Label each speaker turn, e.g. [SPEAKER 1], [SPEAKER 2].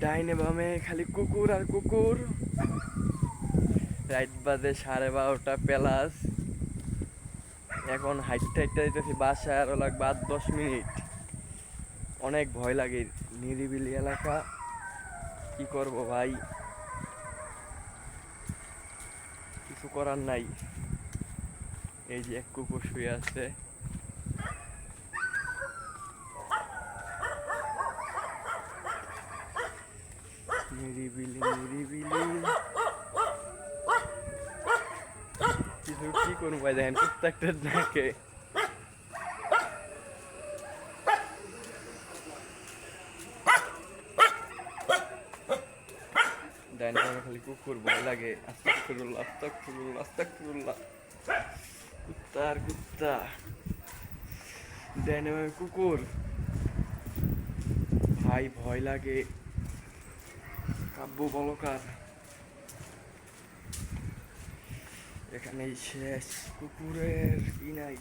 [SPEAKER 1] ডাইনে বামে খালি কুকুর আর কুকুর। রাইট বাজে 12:30 প্লাস। এখন হাইটটা যাইতেছি বাসায়, আরো লাগবে 8-10 মিনিট। অনেক ভয় লাগে, নিরিবিলি এলাকা, কি করব ভাই, কিছু করার নাই। এই যে এক কুকুর শুয়ে আছে। নিরিবিলি নিরিবিলি, কিছু কি করবো ভাই, দেখেন প্রত্যেকটা ডাকে। ডাইনে বামে খালি কুকুর, ভয় লাগে। আস্তাগফিরুল্লাহ আস্তাগফিরুল্লাহ আস্তাগফিরুল্লাহ। কুত্তা আর কুত্তা, ডাইনে বামে কুকুর, ভাই ভয় লাগে। কাব্য বলকার, এখানেই শেষ, কুকুরের কি নাই।